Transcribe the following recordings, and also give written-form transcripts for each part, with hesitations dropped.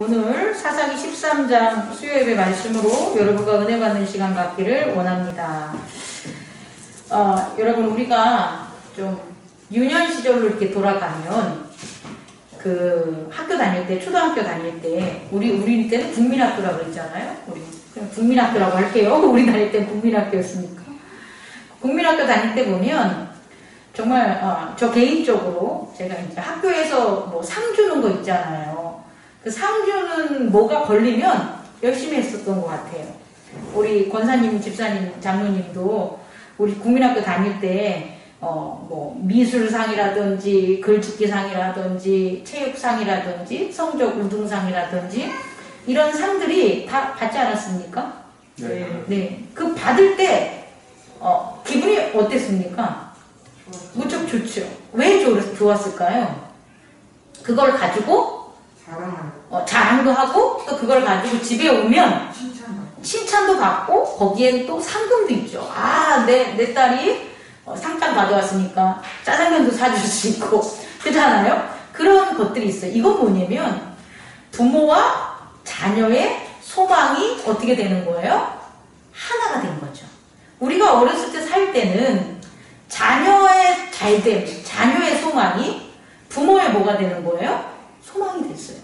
오늘 사사기 13장 수요예배 말씀으로 여러분과 은혜 받는 시간 갖기를 원합니다. 여러분, 우리가 좀 유년 시절로 이렇게 돌아가면 그 학교 다닐 때, 초등학교 다닐 때, 우리 때는 국민학교라고 그랬잖아요. 우리 그냥 국민학교라고 할게요. 우리 다닐 때 국민학교였으니까. 국민학교 다닐 때 보면 정말 저 개인적으로 제가 이제 학교에서 뭐 상 주는 거 있잖아요. 그 상 주는 뭐가 걸리면 열심히 했었던 것 같아요. 우리 권사님, 집사님, 장로님도 우리 국민학교 다닐 때 뭐 미술상이라든지 글짓기상이라든지 체육상이라든지 성적 우등상이라든지 이런 상들이 다 받지 않았습니까? 네. 네. 그 받을 때 기분이 어땠습니까? 무척 좋죠. 왜 좋았을까요? 그걸 가지고 자랑도 하고 또 그걸 가지고 집에 오면 칭찬도 받고 거기엔 또 상금도 있죠. 내 딸이 상장 가져왔으니까 짜장면도 사줄 수 있고 그렇잖아요. 그런 것들이 있어요. 이건 뭐냐면 부모와 자녀의 소망이 어떻게 되는 거예요? 하나가 된 거죠. 우리가 어렸을 때 살 때는 자녀의 잘됨, 자녀의 소망이 부모의 뭐가 되는 거예요? 소망이 됐어요.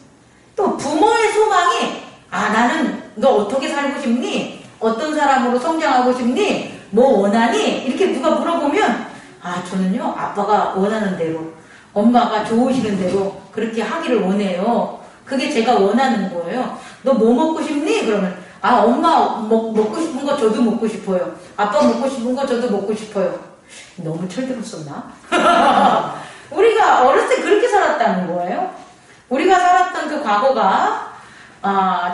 또 부모의 소망이 나는 너 어떻게 살고 싶니? 어떤 사람으로 성장하고 싶니? 뭐 원하니? 이렇게 누가 물어보면 저는요 아빠가 원하는 대로 엄마가 좋으시는 대로 그렇게 하기를 원해요. 그게 제가 원하는 거예요. 너 뭐 먹고 싶니? 그러면 엄마 먹고 싶은 거 저도 먹고 싶어요. 아빠 먹고 싶은 거 저도 먹고 싶어요. 너무 철들었었나? 우리가 어렸을 때 그렇게 살았다는 거예요. 우리가 살았던 그 과거가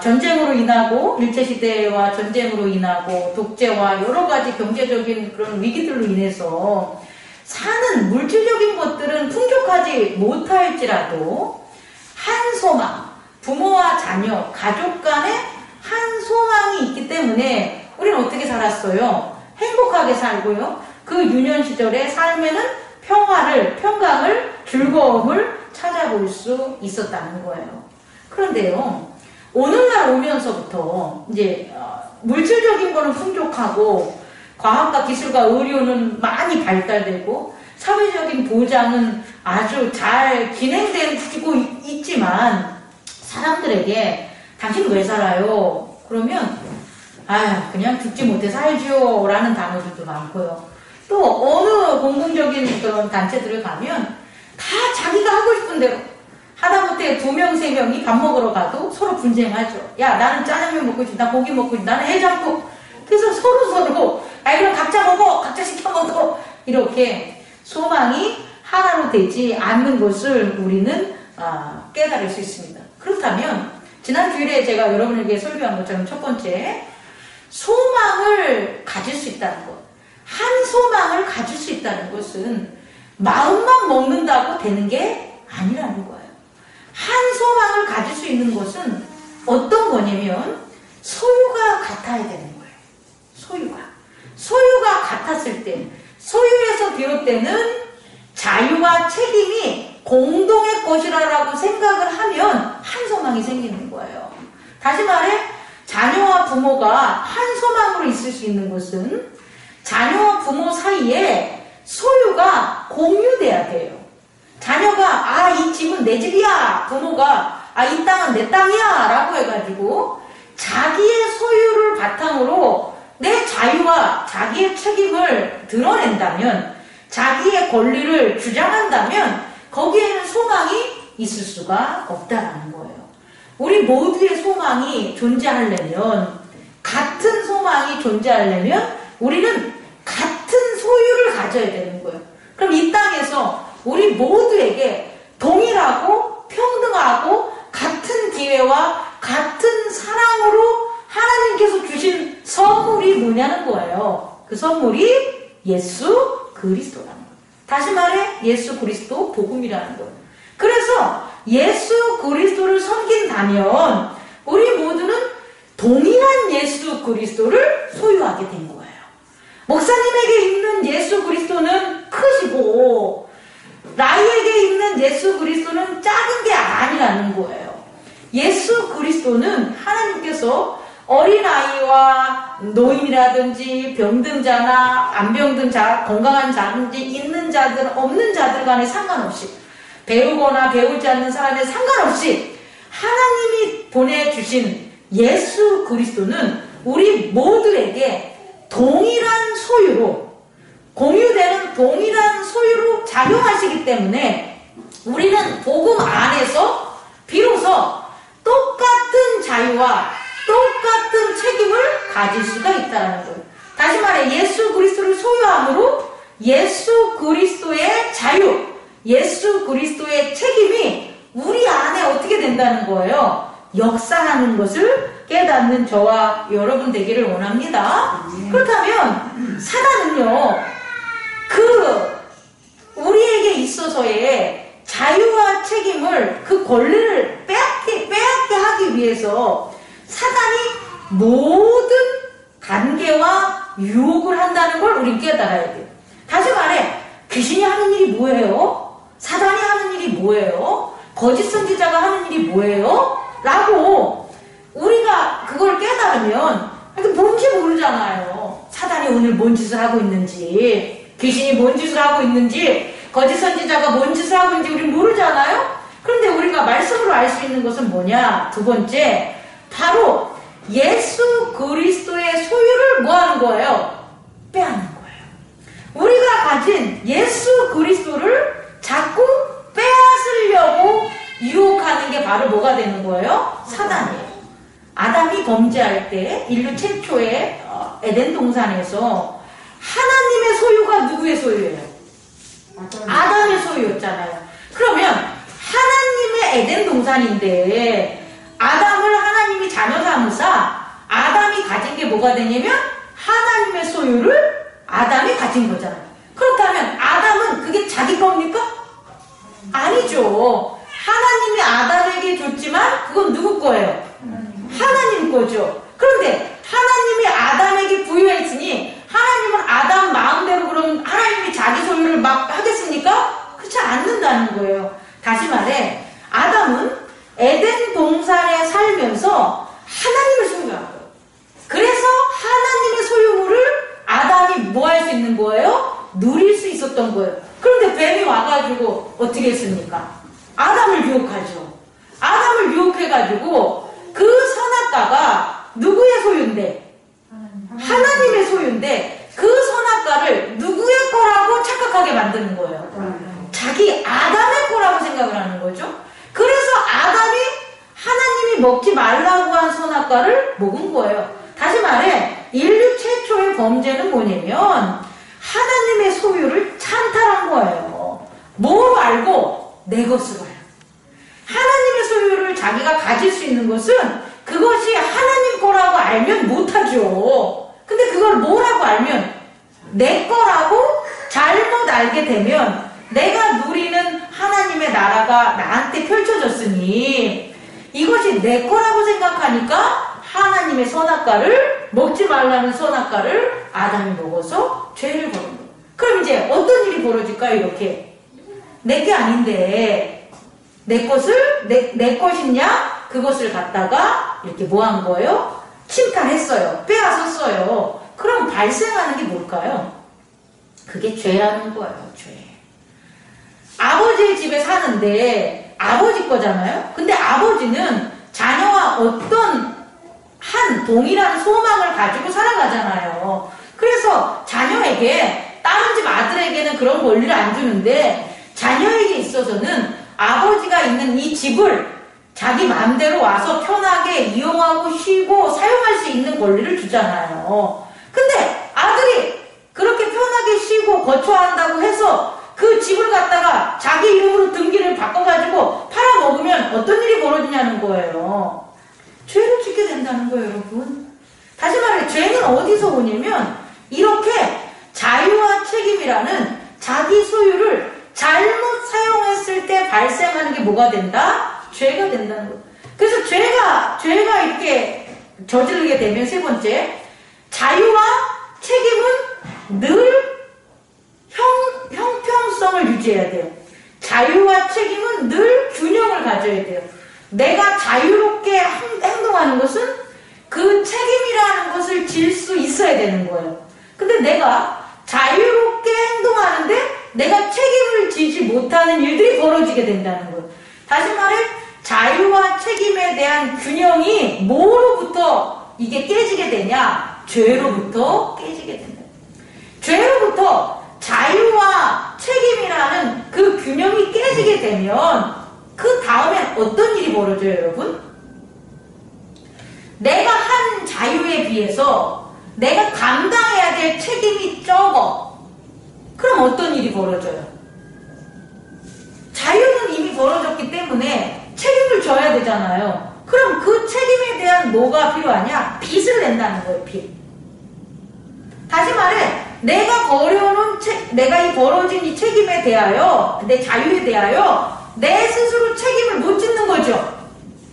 전쟁으로 인하고 일제시대와 전쟁으로 인하고 독재와 여러 가지 경제적인 그런 위기들로 인해서 사는 물질적인 것들은 풍족하지 못할지라도 한 소망, 부모와 자녀, 가족 간에 한 소망이 있기 때문에 우리는 어떻게 살았어요? 행복하게 살고요. 그 유년 시절의 삶에는 평강을, 즐거움을 찾아볼 수 있었다는 거예요. 그런데요, 오늘날 오면서부터 이제 물질적인 거는 풍족하고 과학과 기술과 의료는 많이 발달되고 사회적인 보장은 아주 잘 진행되고 있지만 사람들에게 당신 왜 살아요? 그러면 그냥 죽지 못해 살죠 라는 단어들도 많고요. 또 어느 공공적인 그런 단체들을 가면 다 자기가 하고 싶은 대로 하다못해 2명, 3명이 밥 먹으러 가도 서로 분쟁하죠. 야, 나는 짜장면 먹고 싶다, 나 고기 먹고 싶다, 나는 해장국. 그래서 서로 그럼 각자 먹어, 각자 시켜 먹어. 이렇게 소망이 하나로 되지 않는 것을 우리는 깨달을 수 있습니다. 그렇다면 지난 주일에 제가 여러분에게 설교한 것처럼 첫 번째, 소망을 가질 수 있다는 것, 한 소망을 가질 수 있다는 것은 마음만 먹는다고 되는 게 아니라는 거예요. 한 소망을 가질 수 있는 것은 어떤 거냐면 소유가 같아야 되는 거예요. 소유가 같았을 때, 소유에서 비롯되는 자유와 책임이 공동의 것이라고 생각을 하면 한 소망이 생기는 거예요. 다시 말해 자녀와 부모가 한 소망으로 있을 수 있는 것은 자녀와 부모 사이에 소유가 공유돼야 돼요. 자녀가 이 집은 내 집이야. 부모가 이 땅은 내 땅이야 라고 해가지고 자기의 소유를 바탕으로 내 자유와 자기의 책임을 드러낸다면, 자기의 권리를 주장한다면 거기에는 소망이 있을 수가 없다라는 거예요. 우리 모두의 소망이 존재하려면, 같은 소망이 존재하려면 우리는 같은 소유를 가져야 되는 거예요. 그럼 이 땅에서 우리 모두에게 동일하고 평등하고 같은 기회와 같은 사랑으로 하나님께서 주신 선물이 뭐냐는 거예요. 그 선물이 예수 그리스도라는 거예요. 다시 말해 예수 그리스도 복음이라는 거예요. 그래서 예수 그리스도를 섬긴다면 우리 모두는 동일한 예수 그리스도를 소유하게 된 거예요. 목사님에게 있는 예수 그리스도는 크시고 나에게 있는 예수 그리스도는 작은 게 아니라는 거예요. 예수 그리스도는 하나님께서 어린아이와 노인이라든지 병든 자나 안 병든 자, 건강한 자든지 있는 자들, 없는 자들 간에 상관없이 배우거나 배우지 않는 사람에 상관없이 하나님이 보내주신 예수 그리스도는 우리 모두에게 동일한 소유로 공유되는 동일한 소유로 작용하시기 때문에 우리는 복음 안에서 비로소 똑같은 자유와 똑같은 책임을 가질 수가 있다는 거예요. 다시 말해 예수 그리스도를 소유함으로 예수 그리스도의 자유, 예수 그리스도의 책임이 우리 안에 어떻게 된다는 거예요? 역사하는 것을 깨닫는 저와 여러분 되기를 원합니다. 그렇다면 사단은요, 우리에게 있어서의 자유와 책임을 그 권리를 빼앗게 하기 위해서 사단이 모든 관계와 유혹을 한다는 걸 우린 깨달아야 돼요. 다시 말해 귀신이 하는 일이 뭐예요? 사단이 하는 일이 뭐예요? 거짓 선지자가 하는 일이 뭐예요? 라고 우리가 그걸 깨달으면 뭔지 모르잖아요. 사단이 오늘 뭔 짓을 하고 있는지, 귀신이 뭔 짓을 하고 있는지, 거짓 선지자가 뭔 짓을 하고 있는지 우린 모르잖아요. 그런데 우리가 말씀으로 알 수 있는 것은 뭐냐? 두 번째, 바로 예수 그리스도의 소유를 뭐 하는 거예요? 빼앗는 거예요. 우리가 가진 예수 그리스도를 자꾸 빼앗으려고 유혹하는 게 바로 뭐가 되는 거예요? 사단이에요. 아담이 범죄할 때 인류 최초의 에덴 동산에서 하나님의 소유가 누구의 소유예요? 아담의 소유였잖아요. 그러면 하나님의 에덴 동산인데 아담을 하나님이 자녀 삼으사 아담이 가진 게 뭐가 되냐면 하나님의 소유를 아담이 가진 거잖아요. 그렇다면 아담은 그게 자기 겁니까? 아니죠. 하나님이 아담에게 줬지만 그건 누구 거예요? 하나님 거죠. 그런데 하나님이 아담에게 부여했으니 하나님은 아담 마음대로 그럼 하나님이 자기 소유를 막 하겠습니까? 그렇지 않는다는 거예요. 다시 말해 아담은 에덴 동산에 살면서 하나님을 소유한 거예요. 그래서 하나님의 소유물을 아담이 뭐 할 수 있는 거예요? 누릴 수 있었던 거예요. 그런데 뱀이 와가지고 어떻게 했습니까? 아담을 유혹하죠. 아담을 유혹해가지고 그 선악과가 누구의 소유인데? 하나님의 소유인데 그 선악과를 누구의 거라고 착각하게 만드는 거예요. 자기 아담의 거라고 생각을 하는 거죠. 그래서 아담이 하나님이 먹지 말라고 한 선악과를 먹은 거예요. 다시 말해 인류 최초의 범죄는 뭐냐면 하나님의 소유를 찬탈한 거예요. 뭐 알고? 내 것으로 알고. 하나님의 소유를 자기가 가질 수 있는 것은 그것이 하나님 거라고 알면 못하죠. 근데 그걸 뭐라고 알면 내 거라고 잘못 알게 되면 내가 누리는 하나님의 나라가 나한테 펼쳐졌으니 이것이 내 거라고 생각하니까 하나님의 선악과를 먹지 말라는 선악과를 아담이 먹어서 죄를 버린 거예요. 그럼 이제 어떤 일이 벌어질까요? 이렇게 내 게 아닌데 내 것을 내 것이냐 그것을 갖다가 이렇게 뭐 한 거예요? 침탈했어요. 빼앗았어요. 그럼 발생하는 게 뭘까요? 그게 죄라는 거예요. 죄. 아버지의 집에 사는데 아버지 거잖아요. 근데 아버지는 자녀와 어떤 한 동일한 소망을 가지고 살아가잖아요. 그래서 자녀에게 다른 집 아들에게는 그런 권리를 안 주는데 자녀에게 있어서는 아버지가 있는 이 집을 자기 마음대로 와서 편하게 이용하고 쉬고 사용할 수 있는 권리를 주잖아요. 근데 아들이 그렇게 편하게 쉬고 거처한다고 해서 그 집을 갖다가 자기 이름으로 등기를 바꿔가지고 팔아먹으면 어떤 일이 벌어지냐는 거예요. 죄를 짓게 된다는 거예요, 여러분. 다시 말해 죄는 어디서 오냐면 이렇게 자유와 책임이라는 자기 소유를 잘못 사용했을 때 발생하는 게 뭐가 된다? 죄가 된다는 거예요. 그래서 죄가 이렇게 저지르게 되면 세 번째, 자유와 책임은 늘 형평성을 유지해야 돼요. 자유와 책임은 늘 균형을 가져야 돼요. 내가 자유롭게 행동하는 것은 그 책임이라는 것을 질 수 있어야 되는 거예요. 근데 내가 자유롭게 행동하는데 내가 책임을 지지 못하는 일들이 벌어지게 된다는 거예요. 다시 말해 자유와 책임에 대한 균형이 뭐로부터 이게 깨지게 되냐? 죄로부터 깨지게 된다. 죄로부터 자유와 책임이라는 그 균형이 깨지게 되면 그 다음엔 어떤 일이 벌어져요, 여러분? 내가 한 자유에 비해서 내가 감당해야 될 책임이 적어. 그럼 어떤 일이 벌어져요? 자유는 이미 벌어졌기 때문에 책임을 져야 되잖아요. 그럼 그 책임에 대한 뭐가 필요하냐? 빚을 낸다는 거예요, 빚. 다시 말해, 내가 이 벌어진 이 책임에 대하여, 내 자유에 대하여 내 스스로 책임을 못 짓는 거죠.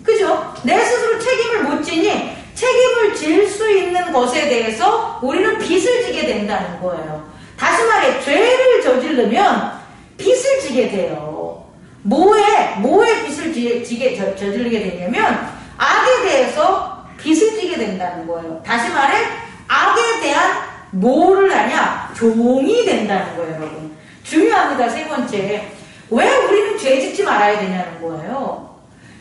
그죠? 내 스스로 책임을 못 지니 책임을 질 수 있는 것에 대해서 우리는 빚을 지게 된다는 거예요. 다시 말해, 죄를 저지르면 빚을 지게 돼요. 뭐에 빚을 저지르게 되냐면 악에 대해서 빚을 지게 된다는 거예요. 다시 말해, 악에 대한 뭐를 하냐? 종이 된다는 거예요, 여러분. 중요합니다. 세 번째, 왜 우리는 죄 짓지 말아야 되냐는 거예요.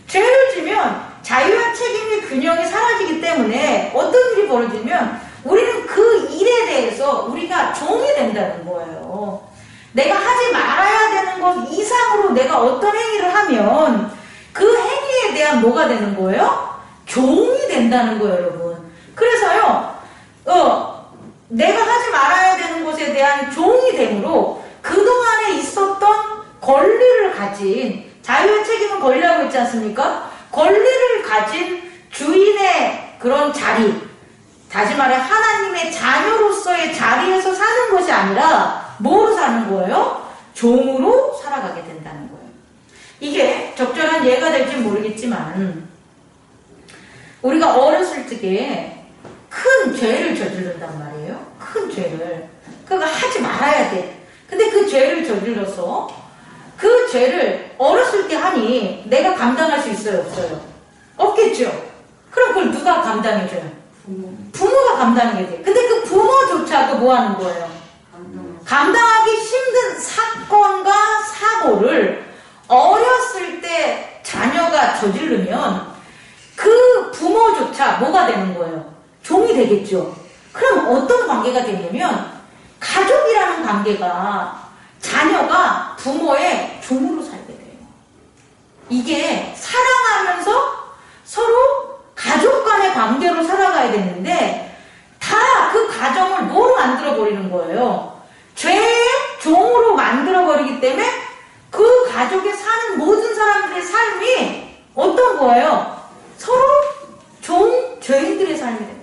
죄를 지면 자유와 책임의 균형이 사라지기 때문에 어떤 일이 벌어지면 우리는 그 일에 대해서 우리가 종이 된다는 거예요. 내가 하지 말아야 되는 것 이상으로 내가 어떤 행위를 하면 그 행위에 대한 뭐가 되는 거예요? 종이 된다는 거예요, 여러분. 그래서요, 내가 하지 말아야 되는 것에 대한 종이 되므로 그동안에 있었던 권리를 가진, 자유의 책임은 권리라고 했지 않습니까? 권리를 가진 주인의 그런 자리, 다시 말해 하나님의 자녀로서의 자리에서 사는 것이 아니라 뭐로 사는 거예요? 종으로 살아가게 된다는 거예요. 이게 적절한 예가 될지 모르겠지만 우리가 어렸을 적에 큰 죄를 저지른단 말이에요. 큰 죄를. 그거 하지 말아야 돼. 근데 그 죄를 저질러서 그 죄를 어렸을 때 하니 내가 감당할 수 있어요, 없어요? 없겠죠. 그럼 그걸 누가 감당해줘요? 부모가 감당해야 돼. 근데 그 부모조차도 뭐 하는 거예요? 감당하기 힘든 사건과 사고를 어렸을 때 자녀가 저지르면 그 부모조차 뭐가 되는 거예요? 종이 되겠죠. 그럼 어떤 관계가 되냐면 가족이라는 관계가 자녀가 부모의 종으로 살게 돼요. 이게 사랑하면서 서로 가족 간의 관계로 살아가야 되는데 다 그 가정을 뭐로 만들어버리는 거예요? 죄의 종으로 만들어버리기 때문에 그 가족에 사는 모든 사람들의 삶이 어떤 거예요? 서로 죄인들의 삶이 돼요.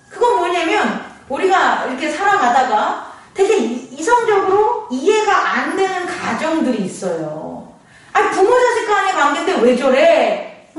그건 뭐냐면 우리가 이렇게 살아가다가 되게 이성적으로 이해가 안 되는 가정들이 있어요. 아니 부모 자식 간의 관계인데 왜 저래?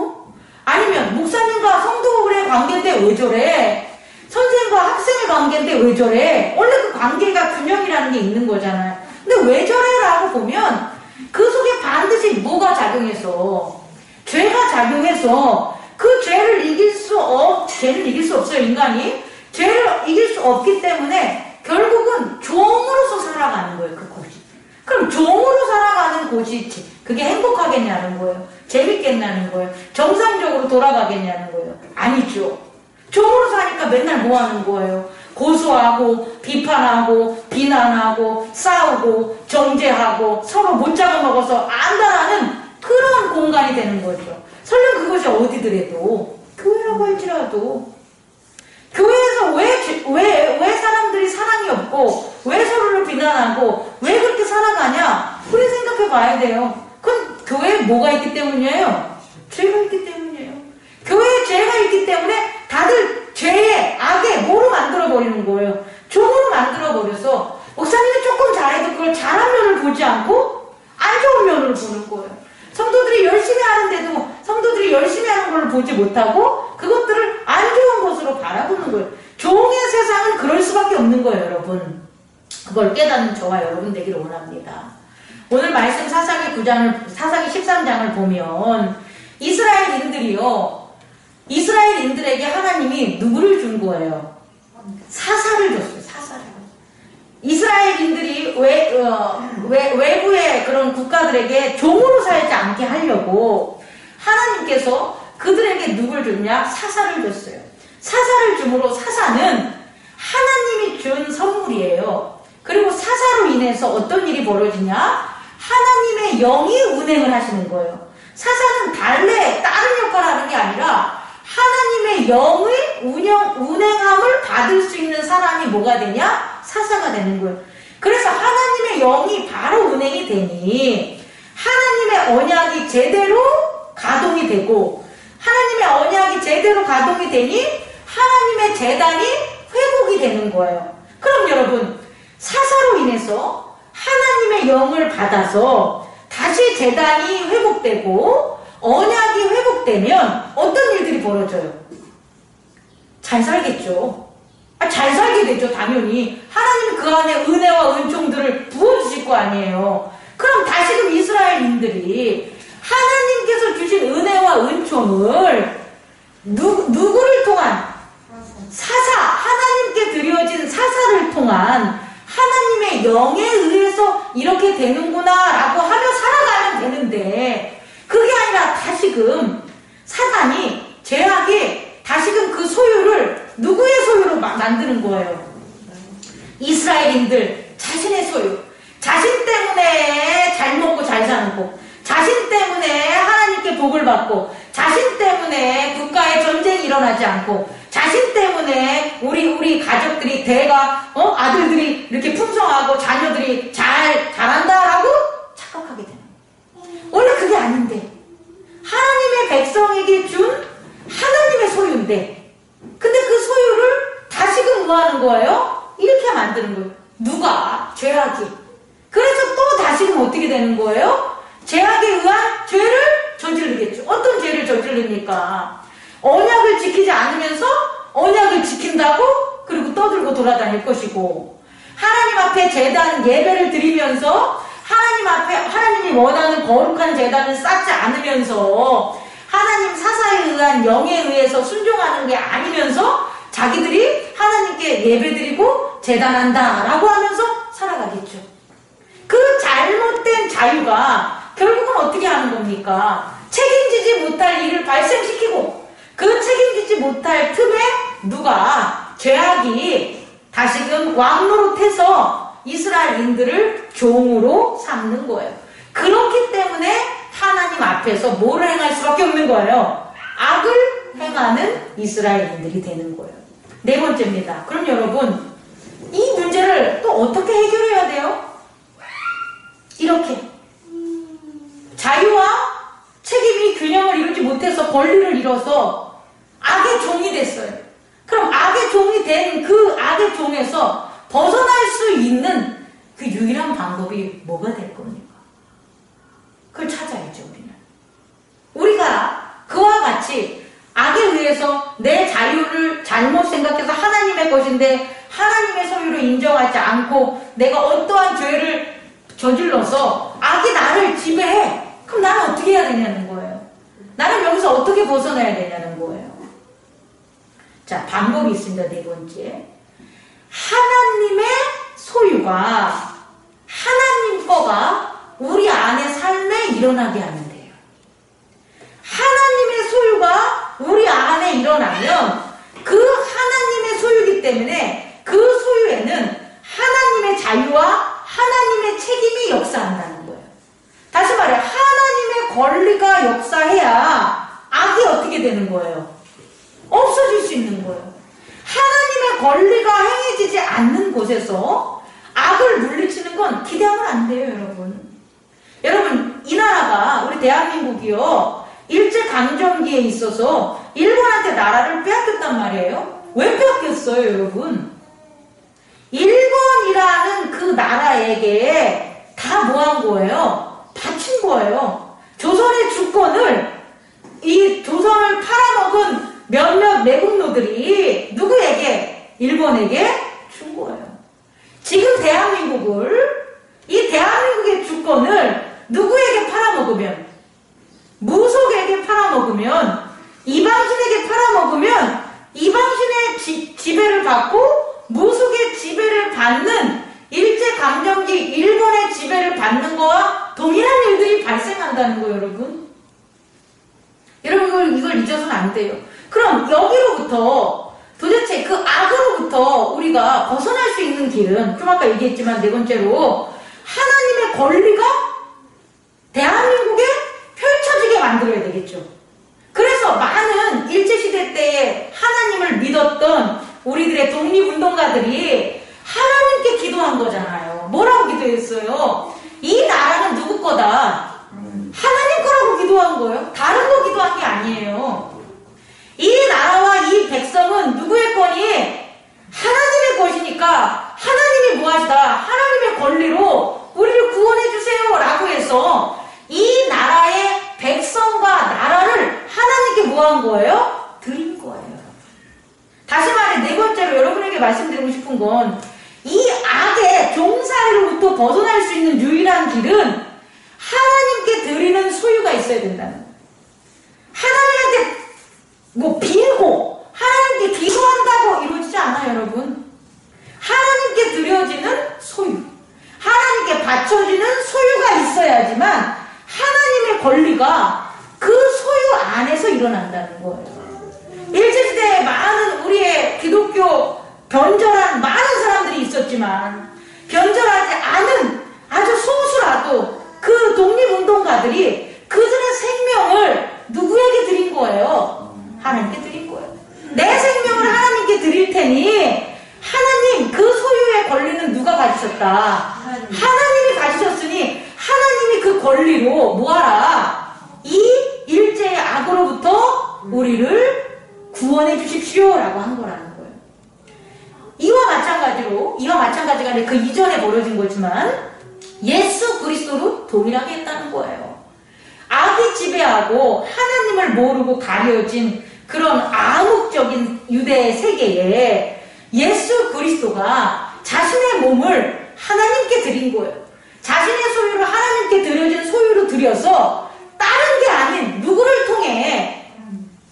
아니면 목사님과 성도의 관계인데 왜 저래? 선생님과 학생의 관계인데 왜 저래? 원래 그 관계가 균형이라는 게 있는 거잖아요. 근데 왜 저래? 라고 보면 그 속에 반드시 뭐가 작용해서 죄가 작용해서 그 죄를 이길 수 없어요, 인간이. 죄를 이길 수 없기 때문에 결국은 종으로서 살아가는 거예요, 그 곳이. 그럼 종으로 살아가는 곳이 그게 행복하겠냐는 거예요. 재밌겠냐는 거예요. 정상적으로 돌아가겠냐는 거예요. 아니죠. 종으로 사니까 맨날 뭐 하는 거예요? 고소하고 비판하고 비난하고 싸우고 정죄하고 서로 못 잡아먹어서 안달하는 그런 공간이 되는 거죠. 설령 그것이 어디더라도 교회라고 할지라도 교회에서 왜 사람들이 사랑이 없고 왜 서로를 비난하고 왜 그렇게 살아가냐? 우리 생각해 봐야 돼요. 그건 교회에 뭐가 있기 때문이에요? 죄가 있기 때문이에요. 교회에 죄가 있기 때문에 다들 죄의 악에 뭐로 만들어버리는 거예요? 종으로 만들어버려서 목사님이 조금 잘해도 그걸 잘한 면을 보지 않고 안 좋은 면을 보는 거예요. 성도들이 열심히 하는데도 성도들이 열심히 하는 걸 보지 못하고 그것들을 안 좋은 것으로 바라보는 거예요. 종의 세상은 그럴 수밖에 없는 거예요, 여러분. 그걸 깨닫는 저와 여러분 되기를 원합니다. 오늘 말씀 사사기 13장을 보면 이스라엘인들에게 하나님이 누구를 준 거예요? 사사를 줬어요. 사사를. 이스라엘인들이 외부의 그런 국가들에게 종으로 살지 않게 하려고 하나님께서 그들에게 누굴 줬냐? 사사를 줬어요. 사사를 줌으로 사사는 하나님이 준 선물이에요. 그리고 사사로 인해서 어떤 일이 벌어지냐? 하나님의 영이 운행을 하시는 거예요. 사사는 다른 역할을 하는 게 아니라 하나님의 영의 운행함을 받을 수 있는 사람이 뭐가 되냐? 사사가 되는 거예요. 그래서 하나님의 영이 바로 운행이 되니 하나님의 언약이 제대로 가동이 되고 하나님의 언약이 제대로 가동이 되니 하나님의 제단이 회복이 되는 거예요. 그럼 여러분, 사사로 인해서 하나님의 영을 받아서 다시 제단이 회복되고 언약이 회복되면 어떤 일들이 벌어져요? 잘 살겠죠. 잘 살게 되죠. 당연히 하나님이 그 안에 은혜와 은총들을 부어주실 거 아니에요. 그럼 다시금 이스라엘인들이 하나님께서 주신 은혜와 은총을 누구를 통한? 사사, 하나님께 드려진 사사를 통한 하나님의 영에 의해서 이렇게 되는구나 라고 하며 살아가면 되는데, 그게 아니라 다시금 사단이, 죄악이 다시금 그 소유를 누구의 소유로 만드는 거예요? 이스라엘인들 자신의 소유. 자신 때문에 잘 먹고 잘 사는 거, 자신 때문에 하나님께 복을 받고, 자신 때문에 국가에 전쟁이 일어나지 않고, 자신 때문에 우리 가족들이 아들들이 이렇게 풍성하고 자녀들이 잘한다라고 착각하게 되는 거예요. 원래 그게 아닌데, 하나님의 백성에게 준 하나님의 소유인데, 근데 그 소유를 다시금 뭐 하는 거예요? 이렇게 만드는 거예요. 누가? 죄악이. 그래서 또 다시금 어떻게 되는 거예요? 죄악에 의한 죄를 저지르겠죠. 어떤 죄를 저지릅니까? 언약을 지키지 않으면서 언약을 지킨다고 그리고 떠들고 돌아다닐 것이고, 하나님 앞에 제단 예배를 드리면서 하나님 앞에 하나님이 원하는 거룩한 제단을 쌓지 않으면서 하나님 사사에 의한 영에 의해서 순종하는 게 아니면서 자기들이 하나님께 예배드리고 제단한다 라고 하면서 살아가겠죠. 그 잘못된 자유가 결국은 어떻게 하는 겁니까? 책임지지 못할 일을 발생시키고, 그 책임지지 못할 틈에 누가, 죄악이 다시금 왕노릇해서 이스라엘인들을 종으로 삼는 거예요. 그렇기 때문에 하나님 앞에서 뭐를 행할 수밖에 없는 거예요? 악을 행하는 이스라엘인들이 되는 거예요. 네 번째입니다. 그럼 여러분, 이 문제를 또 어떻게 해결해야 돼요? 이렇게 자유와 책임이 균형을 이루지 못해서 권리를 잃어서 악의 종이 됐어요. 그럼 악의 종이 된 그 악의 종에서 벗어날 수 있는 그 유일한 방법이 뭐가 될 겁니까? 그걸 찾아야죠. 우리가 그와 같이 악에 의해서 내 자유를 잘못 생각해서 하나님의 것인데 하나님의 소유를 인정하지 않고 내가 어떠한 죄를 저질러서 악이 나를 지배해. 그럼 나는 어떻게 해야 되냐는 거예요. 나는 여기서 어떻게 벗어나야 되냐는 거예요. 자, 방법이 있습니다. 네 번째. 하나님의 소유가, 하나님 거가 우리 안의 삶에 일어나게 하면 돼요. 하나님의 소유가 우리 안에 일어나면 그 하나님의 소유이기 때문에 그 소유에는 하나님의 자유와 하나님의 책임이 역사한다는 거예요. 다시 말해, 하나님의 권리가 역사해야 악이 어떻게 되는 거예요? 없어질 수 있는 거예요. 하나님의 권리가 행해지지 않는 곳에서 악을 물리치는 건 기대하면 안 돼요, 여러분. 여러분, 이 나라가, 우리 대한민국이요, 일제강점기에 있어서 일본한테 나라를 빼앗겼단 말이에요. 왜 빼앗겼어요, 여러분? 일본이라는 그 나라에게 다 뭐 한 거예요? 바친 거예요. 조선의 주권을, 이 조선을 팔아먹은 몇몇 매국노들이 누구에게? 일본에게 준 거예요. 지금 대한민국을, 이 대한민국의 주권을 누구에게 팔아먹으면? 무속에게 팔아먹으면 받고 무속의 지배를 받는 일제강점기 일본의 지배를 받는 거와 동일한 일들이 발생한다는 거예요, 여러분. 여러분 이걸 잊어서는 안 돼요. 그럼 여기로부터 도대체 그 악으로부터 우리가 벗어날 수 있는 길은 좀 아까 얘기했지만 네 번째로 하나님의 권리가 대한민국에 펼쳐지게 만들어야 되겠죠. 그래서 많은 일제시대 때에 하나님을 믿었던 우리들의 독립운동가들이 하나님께 기도한 거잖아요. 뭐라고 기도했어요? 이 나라는 누구 거다? 하나님 거라고 기도한 거예요. 다른 거 기도한 게 아니에요. 이 나라와 이 백성은 누구의 거니? 하나님의 것이니까 하나님이 뭐하시다? 하나님의 권리로 우리를 구원해 주세요 라고 해서 이 나라의 백성과 나라를 하나님께 뭐한 거예요? 드린 거예요. 다시 말해 네 번째로 여러분에게 말씀드리고 싶은 건 이 악의 종살이로부터 벗어날 수 있는 유일한 길은 하나님께 드리는 소유가 있어야 된다는 거예요. 하나님한테 뭐 빌고 하나님께 기도한다고 이루어지지 않아요, 여러분. 하나님께 드려지는 소유, 하나님께 바쳐지는 소유가 있어야지만 하나님의 권리가 그 소유 안에서 일어난다는 거예요. 일제시대에 많은 우리의 기독교 변절한 많은 사람들이 있었지만 변절하지 않은 아주 소수라도 그 독립운동가들이 그들의 생명을 누구에게 드린 거예요? 하나님께 드린 거예요. 내 생명을 하나님께 드릴 테니 하나님 그 소유의 권리는 누가 가지셨다? 하나님이 가지셨으니 하나님이 그 권리로 뭐하라? 이 일제의 악으로부터 우리를 구원해 주십시오 라고 한 거라는 거예요. 이와 마찬가지가 아니라 그 이전에 벌어진 거지만 예수 그리스도로 동일하게 했다는 거예요. 악이 지배하고 하나님을 모르고 가려진 그런 암흑적인 유대 세계에 예수 그리스도가 자신의 몸을 하나님께 드린 거예요. 자신의 소유를 하나님께 드려진 소유로 드려서 다른 게 아닌 누구를 통해?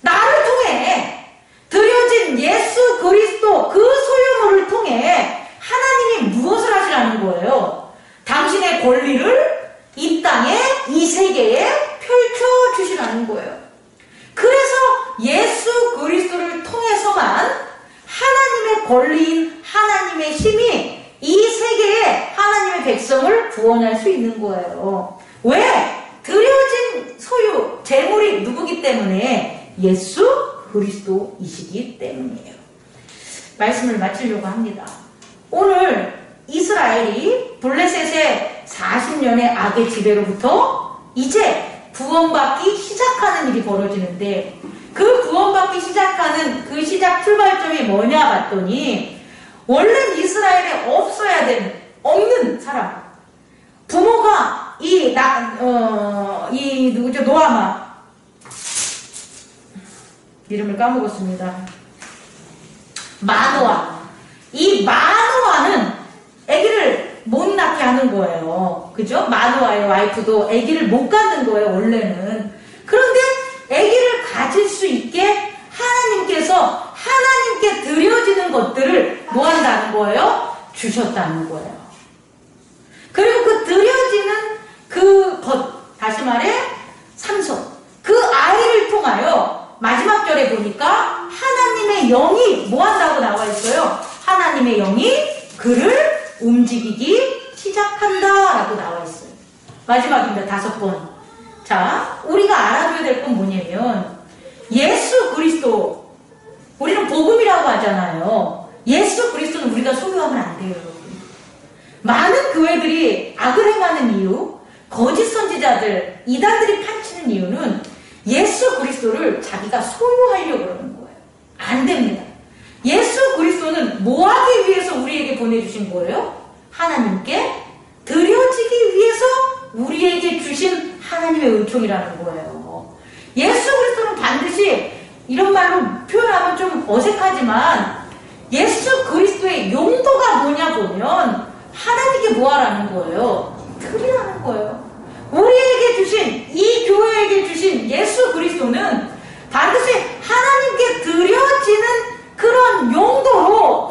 나를 통해 드려진 예수 그리스도 그 소유물을 통해 하나님이 무엇을 하시라는 거예요? 당신의 권리를 이 땅에 이 세계에 펼쳐주시라는 거예요. 그래서 예수 그리스도를 통해서만 하나님의 권리인 하나님의 힘이 이 세계에 하나님의 백성을 구원할 수 있는 거예요. 왜? 드려진 소유, 재물이 누구기 때문에? 예수 그리스도이시기 때문이에요. 말씀을 마치려고 합니다. 오늘 이스라엘이 블레셋의 40년의 악의 지배로부터 이제 구원받기 시작하는 일이 벌어지는데 그 구원받기 시작하는 그 시작 출발점이 뭐냐 봤더니 원래 이스라엘에 없는 사람 부모가 누구죠? 노아마 이름을 까먹었습니다. 마노아. 이 마노아는 아기를 못 낳게 하는 거예요. 그죠? 마노아의 와이프도 아기를 못 갖는 거예요, 원래는. 그런데 아기를 가질 수 있게 하나님께서 하나님께 드려지는 것들을 뭐 한다는 거예요? 주셨다는 거예요. 그리고 그 드려지는 그 것, 다시 말해 삼손. 그 아이를 통하여 마지막 절에 보니까 하나님의 영이 뭐 한다고 나와 있어요? 하나님의 영이 그를 움직이기 시작한다 라고 나와 있어요. 마지막입니다. 5번. 자, 우리가 알아줘야 될 건 뭐냐면 예수 그리스도, 우리는 복음이라고 하잖아요. 예수 그리스도는 우리가 소유하면 안 돼요, 여러분. 많은 교회들이 악을 행하는 이유, 거짓 선지자들, 이단들이 판치는 이유는 예수 그리스도를 자기가 소유하려고 그러는 거예요. 안 됩니다. 예수 그리스도는 뭐 하기 위해서 우리에게 보내주신 거예요? 하나님께 드려지기 위해서 우리에게 주신 하나님의 은총이라는 거예요. 예수 그리스도는 반드시 이런 말로 표현하면 좀 어색하지만 예수 그리스도의 용도가 뭐냐 보면 하나님께 뭐 하라는 거예요? 드리라는 거예요. 우리에게 주신, 이 교회에게 주신 예수 그리스도는 반드시 하나님께 드려지는 그런 용도로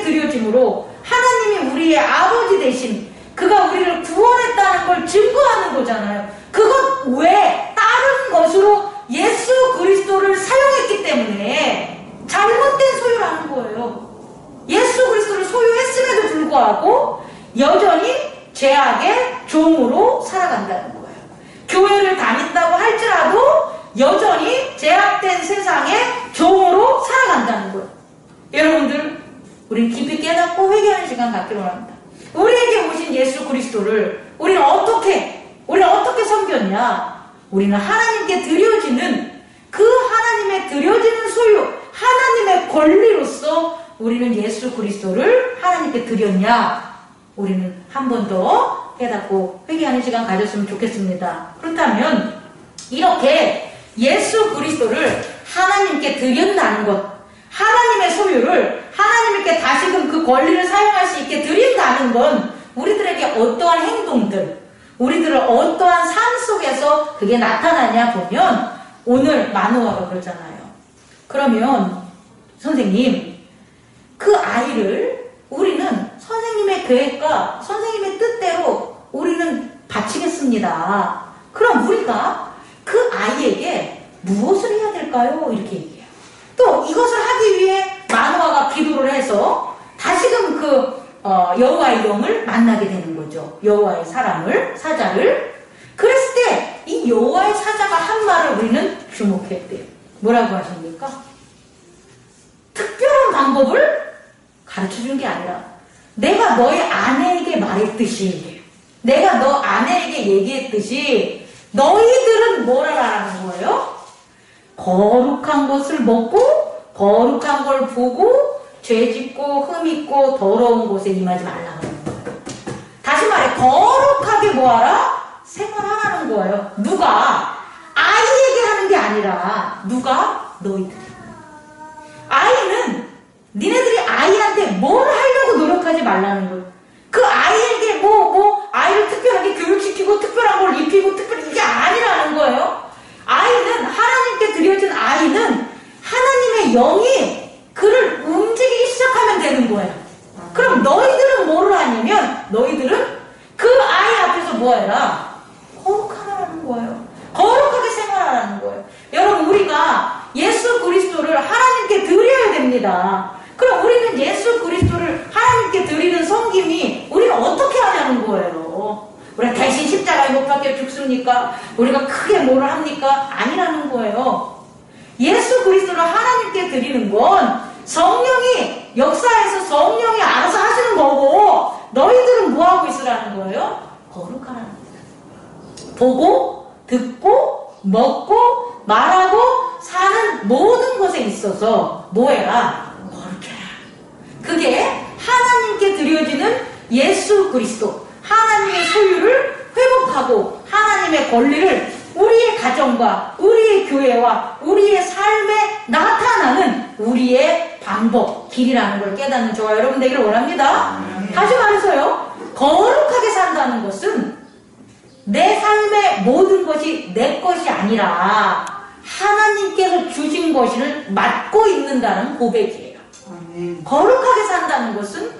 하나님께 드려짐으로 하나님이 우리의 아버지 대신 그가 우리를 구원했다는 걸 증거하는 거잖아요. 그것 외에 다른 것으로 예수 그리스도를 사용했기 때문에 잘못된 소유라는 거예요. 예수 그리스도를 소유했음에도 불구하고 여전히 죄악의 종으로 살아간다는 거예요. 교회를 다닌다고 할지라도 여전히 죄악된 세상의 종으로 살아간다는 거예요. 여러분들, 우리 깊이 깨닫고 회개하는 시간 갖기로 합니다. 우리에게 오신 예수 그리스도를 우리는 어떻게 섬겼냐? 우리는 하나님께 드려지는 그 하나님의 드려지는 소유, 하나님의 권리로서 우리는 예수 그리스도를 하나님께 드렸냐? 우리는 한 번 더 깨닫고 회개하는 시간 가졌으면 좋겠습니다. 그렇다면 이렇게 예수 그리스도를 하나님께 드린다는 것, 하나님의 소유를 하나님께 다시금 그 권리를 사용할 수 있게 드린다는 건 우리들에게 어떠한 행동들, 우리들을 어떠한 삶 속에서 그게 나타나냐 보면 오늘 만호아가 그러잖아요. 그러면 선생님, 그 아이를 우리는 선생님의 계획과 선생님의 뜻대로 우리는 바치겠습니다. 그럼 우리가 그 아이에게 무엇을 해야 될까요? 이렇게 얘기해요. 또 이것을 하기 위해 만호아가 기도를 해서 다시금 그 여호와의 영을 만나게 되는 거죠. 여호와의 사자를. 그랬을 때 이 여호와의 사자가 한 말을 우리는 주목했대요. 뭐라고 하십니까? 특별한 방법을 가르쳐준 게 아니라 내가 너의 아내에게 말했듯이, 내가 너 아내에게 얘기했듯이 너희들은 뭘 하라는 거예요? 거룩한 것을 먹고 거룩한 걸 보고 죄짓고 흠있고 더러운 곳에 임하지 말라고 하는 거예요. 다시 말해, 거룩하게 뭐하라? 생활하라는 거예요. 누가? 아이에게 하는 게 아니라 누가? 너희들이. 아이는 니네들이 아이한테 뭘 하려고 노력하지 말라는 거예요. 그 아이에게 아이를 특별하게 교육시키고 특별한 걸 입히고 특별히 이게 아니라는 거예요. 아이는 하나님께 드려진 아이는 하나님의 영이 그를 움직이기 시작하면 되는 거예요. 그럼 너희들은 뭐를 하냐면 너희들은 그 아이 앞에서 뭐 해라? 거룩하라는 거예요. 거룩하게 생활하라는 거예요. 여러분, 우리가 예수 그리스도를 하나님께 드려야 됩니다. 그럼 우리는 예수 그리스도를 하나님께 드리는 섬김이 우리는 어떻게 하냐는 거예요. 우리가 대신 십자가에 못 박혀 죽습니까? 우리가 크게 뭐를 합니까? 아니라는 거예요. 예수 그리스도를 하나님께 드리는 건 성령이 역사에서 성령이 알아서 하시는 거고 너희들은 뭐하고 있으라는 거예요? 거룩하라는 거예요. 보고 듣고 먹고 말하고 사는 모든 것에 있어서 뭐해라? 거룩해라. 그게 하나님께 드려지는 예수 그리스도, 하나님의 소유를 회복하고 하나님의 권리를 우리의 가정과 우리의 교회와 우리의 삶에 나타나는 우리의 방법, 길이라는 걸 깨닫는 저와 여러분 되기를 원합니다. 다시 말해서요, 거룩하게 산다는 것은 내 삶의 모든 것이 내 것이 아니라 하나님께서 주신 것을 맡고 있는다는 고백이에요. 거룩하게 산다는 것은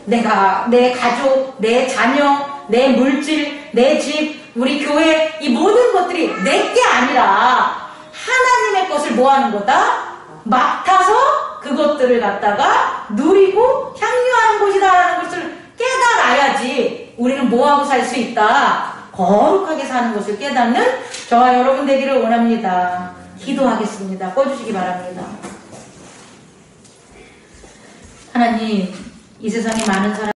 내가, 내 가족, 내 자녀, 내 물질, 내 집, 우리 교회, 이 모든 것들이 내 게 아니라 하나님의 것을 뭐 하는 거다? 맡아서 그것들을 갖다가 누리고 향유하는 것이다라는 것을 깨달아야지 우리는 뭐하고 살 수 있다? 거룩하게 사는 것을 깨닫는 저와 여러분 되기를 원합니다. 기도하겠습니다. 꺼주시기 바랍니다. 하나님, 이 세상에 많은 사람